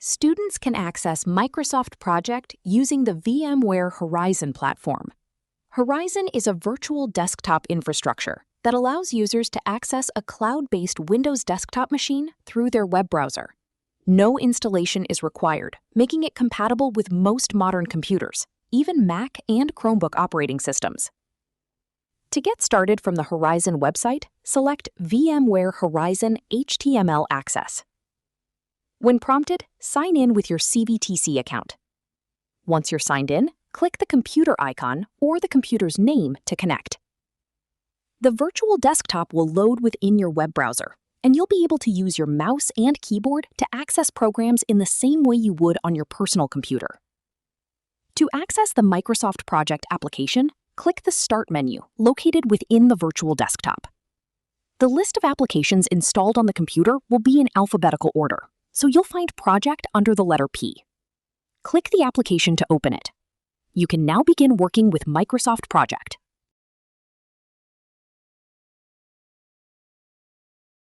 Students can access Microsoft Project using the VMware Horizon platform. Horizon is a virtual desktop infrastructure that allows users to access a cloud-based Windows desktop machine through their web browser. No installation is required, making it compatible with most modern computers, even Mac and Chromebook operating systems. To get started from the Horizon website, select VMware Horizon HTML Access. When prompted, sign in with your CVTC account. Once you're signed in, click the computer icon or the computer's name to connect. The virtual desktop will load within your web browser, and you'll be able to use your mouse and keyboard to access programs in the same way you would on your personal computer. To access the Microsoft Project application, click the Start menu located within the virtual desktop. The list of applications installed on the computer will be in alphabetical order, so you'll find Project under the letter P. Click the application to open it. You can now begin working with Microsoft Project.